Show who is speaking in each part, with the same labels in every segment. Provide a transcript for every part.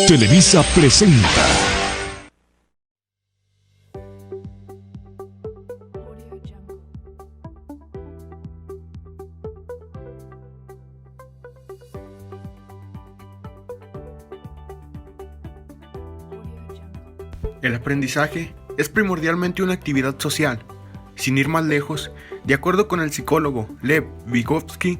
Speaker 1: Televisa presenta.
Speaker 2: El aprendizaje es primordialmente una actividad social. Sin ir más lejos, de acuerdo con el psicólogo Lev Vygotsky,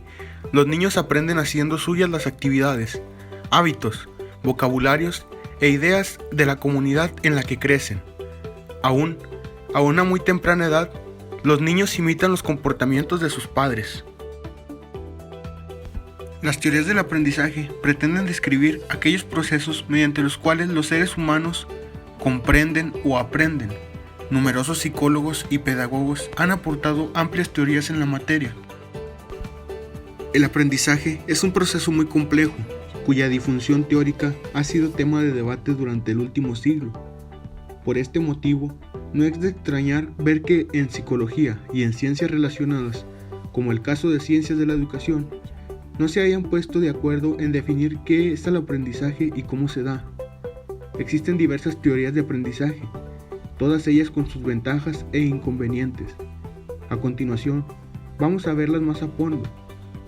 Speaker 2: los niños aprenden haciendo suyas las actividades, hábitos, vocabularios e ideas de la comunidad en la que crecen. Aún a una muy temprana edad, los niños imitan los comportamientos de sus padres. Las teorías del aprendizaje pretenden describir aquellos procesos mediante los cuales los seres humanos comprenden o aprenden. Numerosos psicólogos y pedagogos han aportado amplias teorías en la materia. El aprendizaje es un proceso muy complejo, cuya difusión teórica ha sido tema de debate durante el último siglo. Por este motivo, no es de extrañar ver que en psicología y en ciencias relacionadas, como el caso de ciencias de la educación, no se hayan puesto de acuerdo en definir qué es el aprendizaje y cómo se da. Existen diversas teorías de aprendizaje, todas ellas con sus ventajas e inconvenientes. A continuación, vamos a verlas más a fondo,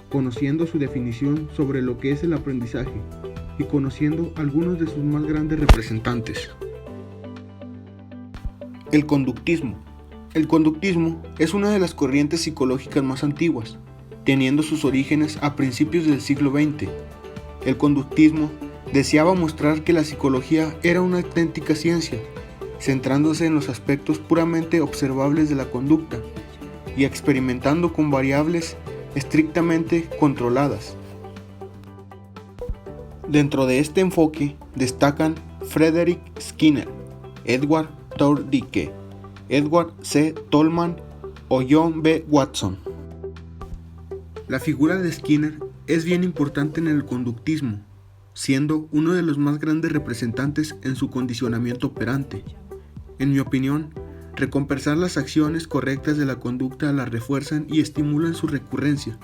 Speaker 2: conociendo su definición sobre lo que es el aprendizaje y conociendo algunos de sus más grandes representantes. El conductismo. El conductismo es una de las corrientes psicológicas más antiguas, teniendo sus orígenes a principios del siglo XX. El conductismo deseaba mostrar que la psicología era una auténtica ciencia, centrándose en los aspectos puramente observables de la conducta y experimentando con variables estrictamente controladas. Dentro de este enfoque destacan Frederick Skinner, Edward Thorndike, Edward C. Tolman o John B. Watson. La figura de Skinner es bien importante en el conductismo, siendo uno de los más grandes representantes en su condicionamiento operante. En mi opinión, recompensar las acciones correctas de la conducta las refuerzan y estimulan su recurrencia.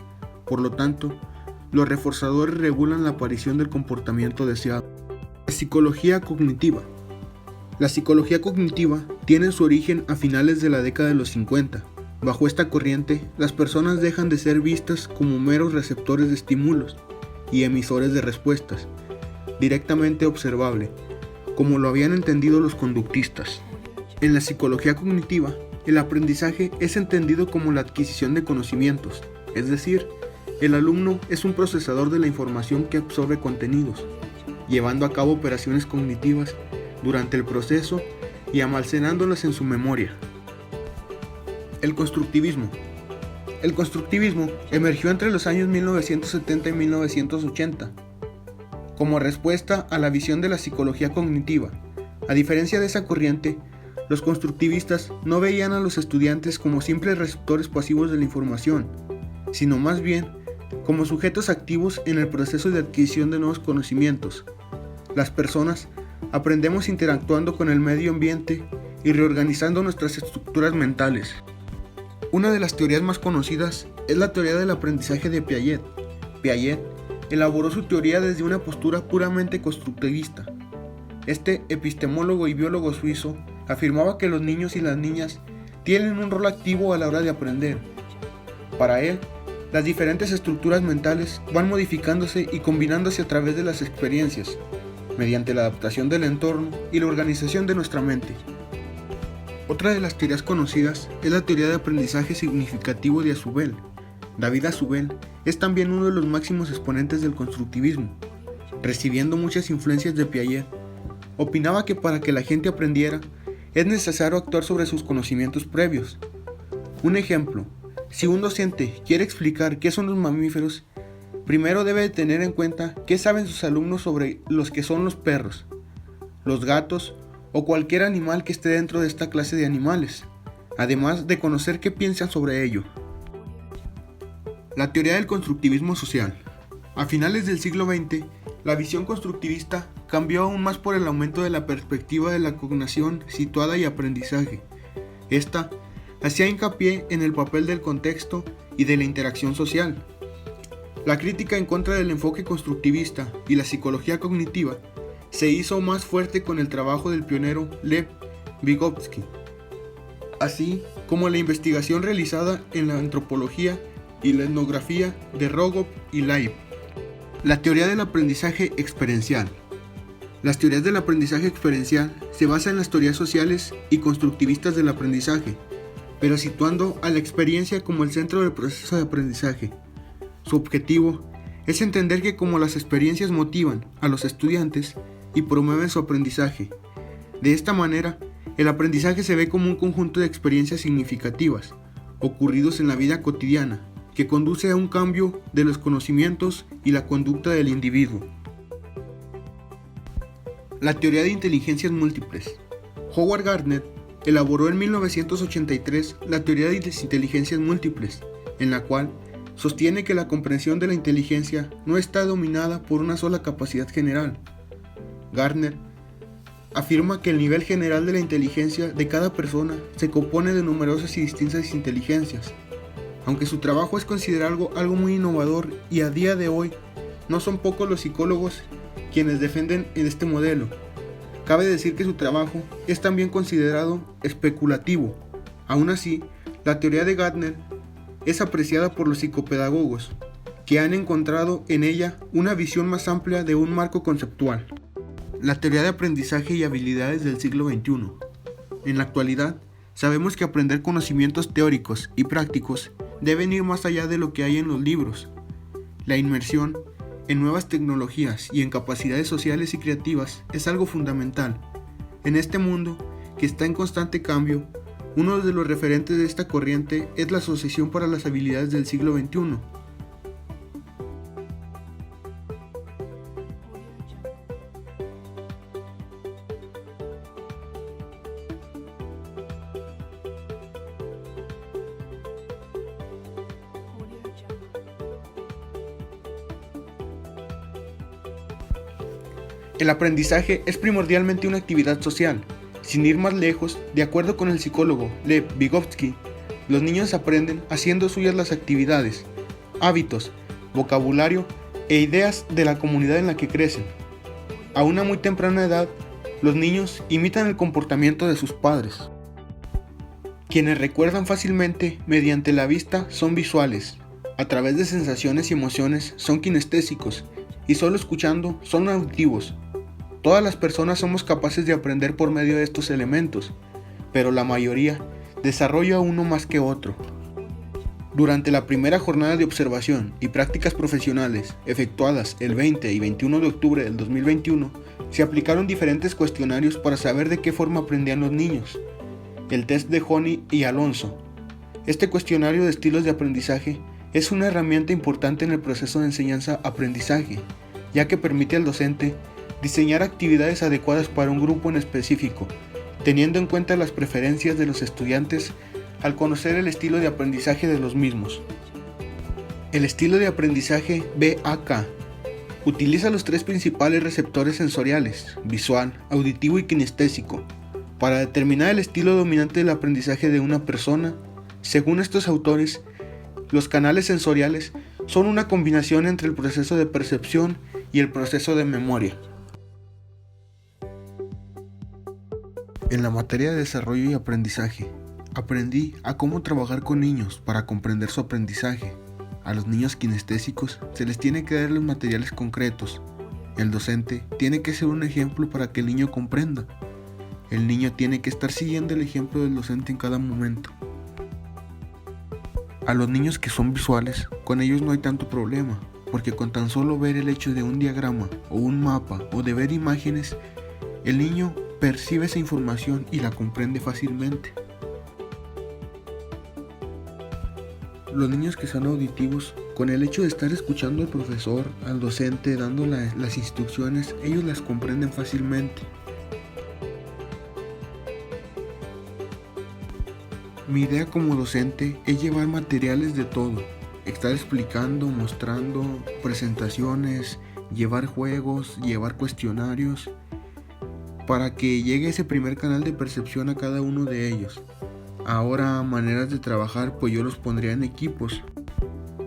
Speaker 2: Por lo tanto, los reforzadores regulan la aparición del comportamiento deseado. La psicología cognitiva. La psicología cognitiva tiene su origen a finales de la década de los 50. Bajo esta corriente, las personas dejan de ser vistas como meros receptores de estímulos y emisores de respuestas, directamente observable, como lo habían entendido los conductistas. En la psicología cognitiva, el aprendizaje es entendido como la adquisición de conocimientos, es decir, el alumno es un procesador de la información que absorbe contenidos, llevando a cabo operaciones cognitivas durante el proceso y almacenándolas en su memoria. El constructivismo. El constructivismo emergió entre los años 1970 y 1980, como respuesta a la visión de la psicología cognitiva. A diferencia de esa corriente, los constructivistas no veían a los estudiantes como simples receptores pasivos de la información, sino más bien como sujetos activos en el proceso de adquisición de nuevos conocimientos. Las personas aprendemos interactuando con el medio ambiente y reorganizando nuestras estructuras mentales. Una de las teorías más conocidas es la teoría del aprendizaje de Piaget. Piaget elaboró su teoría desde una postura puramente constructivista. Este epistemólogo y biólogo suizo afirmaba que los niños y las niñas tienen un rol activo a la hora de aprender. Para él, las diferentes estructuras mentales van modificándose y combinándose a través de las experiencias, mediante la adaptación del entorno y la organización de nuestra mente. Otra de las teorías conocidas es la teoría de aprendizaje significativo de Azubel. David Azubel es también uno de los máximos exponentes del constructivismo. Recibiendo muchas influencias de Piaget, opinaba que para que la gente aprendiera, es necesario actuar sobre sus conocimientos previos. Un ejemplo, si un docente quiere explicar qué son los mamíferos, primero debe tener en cuenta qué saben sus alumnos sobre los que son los perros, los gatos o cualquier animal que esté dentro de esta clase de animales, además de conocer qué piensan sobre ello. La teoría del constructivismo social. A finales del siglo XX, la visión constructivista cambió aún más por el aumento de la perspectiva de la cognición situada y aprendizaje. Esta hacía hincapié en el papel del contexto y de la interacción social. La crítica en contra del enfoque constructivista y la psicología cognitiva se hizo más fuerte con el trabajo del pionero Lev Vygotsky, así como la investigación realizada en la antropología y la etnografía de Rogov y Leib. La teoría del aprendizaje experiencial. Las teorías del aprendizaje experiencial se basan en las teorías sociales y constructivistas del aprendizaje, pero situando a la experiencia como el centro del proceso de aprendizaje. Su objetivo es entender que como las experiencias motivan a los estudiantes y promueven su aprendizaje, de esta manera, el aprendizaje se ve como un conjunto de experiencias significativas, ocurridos en la vida cotidiana, que conduce a un cambio de los conocimientos y la conducta del individuo. La teoría de inteligencias múltiples. Howard Gardner elaboró en 1983 la teoría de las inteligencias múltiples, en la cual sostiene que la comprensión de la inteligencia no está dominada por una sola capacidad general. Gardner afirma que el nivel general de la inteligencia de cada persona se compone de numerosas y distintas inteligencias. Aunque su trabajo es considerado algo muy innovador y a día de hoy no son pocos los psicólogos quienes defienden este modelo, cabe decir que su trabajo es también considerado especulativo. Aún así, la teoría de Gardner es apreciada por los psicopedagogos, que han encontrado en ella una visión más amplia de un marco conceptual. La teoría de aprendizaje y habilidades del siglo XXI. En la actualidad, sabemos que aprender conocimientos teóricos y prácticos deben ir más allá de lo que hay en los libros. La inmersión en nuevas tecnologías y en capacidades sociales y creativas es algo fundamental. En este mundo, que está en constante cambio, uno de los referentes de esta corriente es la Asociación para las Habilidades del Siglo XXI. El aprendizaje es primordialmente una actividad social. Sin ir más lejos, de acuerdo con el psicólogo Lev Vygotsky, los niños aprenden haciendo suyas las actividades, hábitos, vocabulario e ideas de la comunidad en la que crecen. A una muy temprana edad, los niños imitan el comportamiento de sus padres. Quienes recuerdan fácilmente mediante la vista son visuales, a través de sensaciones y emociones son kinestésicos, y solo escuchando son auditivos. Todas las personas somos capaces de aprender por medio de estos elementos, pero la mayoría desarrolla uno más que otro. Durante la primera jornada de observación y prácticas profesionales efectuadas el 20 y 21 de octubre del 2021, se aplicaron diferentes cuestionarios para saber de qué forma aprendían los niños. El test de Honey y Alonso. Este cuestionario de estilos de aprendizaje es una herramienta importante en el proceso de enseñanza-aprendizaje, ya que permite al docente diseñar actividades adecuadas para un grupo en específico, teniendo en cuenta las preferencias de los estudiantes al conocer el estilo de aprendizaje de los mismos. El estilo de aprendizaje BAK utiliza los tres principales receptores sensoriales, visual, auditivo y kinestésico, para determinar el estilo dominante del aprendizaje de una persona. Según estos autores, los canales sensoriales son una combinación entre el proceso de percepción y el proceso de memoria. En la materia de desarrollo y aprendizaje, aprendí a cómo trabajar con niños para comprender su aprendizaje. A los niños kinestésicos se les tiene que dar los materiales concretos. El docente tiene que ser un ejemplo para que el niño comprenda. El niño tiene que estar siguiendo el ejemplo del docente en cada momento. A los niños que son visuales, con ellos no hay tanto problema, porque con tan solo ver el hecho de un diagrama o un mapa o de ver imágenes, el niño percibe esa información y la comprende fácilmente. Los niños que son auditivos, con el hecho de estar escuchando al profesor, al docente, dando las instrucciones, ellos las comprenden fácilmente. Mi idea como docente es llevar materiales de todo, estar explicando, mostrando presentaciones, llevar juegos, llevar cuestionarios, para que llegue ese primer canal de percepción a cada uno de ellos. Ahora, maneras de trabajar, pues yo los pondría en equipos.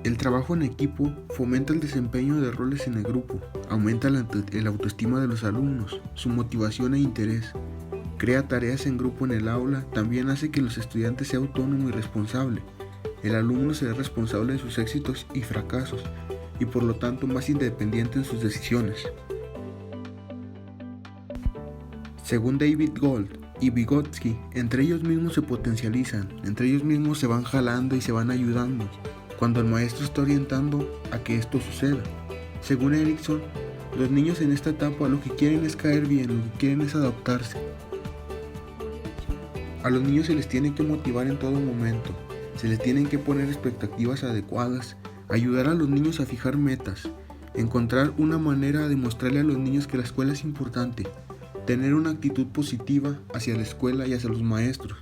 Speaker 2: El trabajo en equipo fomenta el desempeño de roles en el grupo, aumenta la autoestima de los alumnos, su motivación e interés, crea tareas en grupo en el aula, también hace que los estudiantes sean autónomos y responsables. El alumno será responsable de sus éxitos y fracasos y por lo tanto más independiente en sus decisiones. Según David Gold y Vygotsky, entre ellos mismos se potencializan, entre ellos mismos se van jalando y se van ayudando cuando el maestro está orientando a que esto suceda. Según Erickson, los niños en esta etapa lo que quieren es caer bien, lo que quieren es adaptarse. A los niños se les tiene que motivar en todo momento, se les tienen que poner expectativas adecuadas, ayudar a los niños a fijar metas, encontrar una manera de mostrarle a los niños que la escuela es importante, tener una actitud positiva hacia la escuela y hacia los maestros,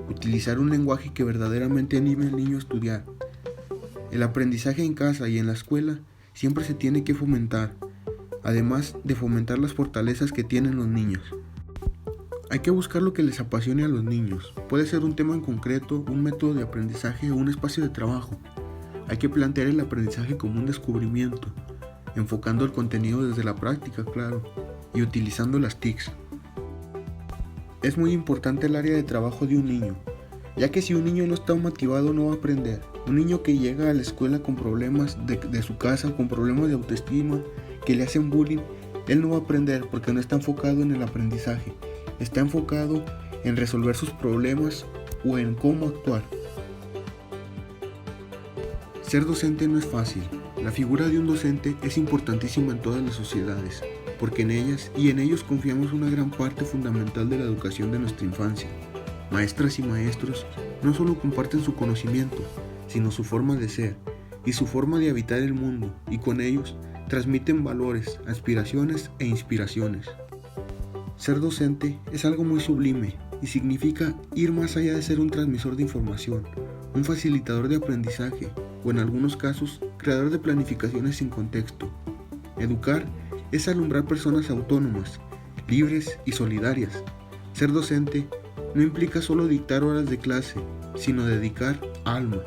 Speaker 2: utilizar un lenguaje que verdaderamente anime al niño a estudiar. El aprendizaje en casa y en la escuela siempre se tiene que fomentar, además de fomentar las fortalezas que tienen los niños. Hay que buscar lo que les apasione a los niños. Puede ser un tema en concreto, un método de aprendizaje o un espacio de trabajo. Hay que plantear el aprendizaje como un descubrimiento, enfocando el contenido desde la práctica, claro, y utilizando las TICs. Es muy importante el área de trabajo de un niño, ya que si un niño no está motivado no va a aprender. Un niño que llega a la escuela con problemas de su casa, con problemas de autoestima, que le hacen bullying, él no va a aprender porque no está enfocado en el aprendizaje, está enfocado en resolver sus problemas o en cómo actuar. Ser docente no es fácil. La figura de un docente es importantísima en todas las sociedades, porque en ellas y en ellos confiamos una gran parte fundamental de la educación de nuestra infancia. Maestras y maestros no solo comparten su conocimiento, sino su forma de ser y su forma de habitar el mundo, y con ellos transmiten valores, aspiraciones e inspiraciones. Ser docente es algo muy sublime y significa ir más allá de ser un transmisor de información, un facilitador de aprendizaje o en algunos casos, creador de planificaciones sin contexto. Educar es alumbrar personas autónomas, libres y solidarias. Ser docente no implica solo dictar horas de clase, sino dedicar alma.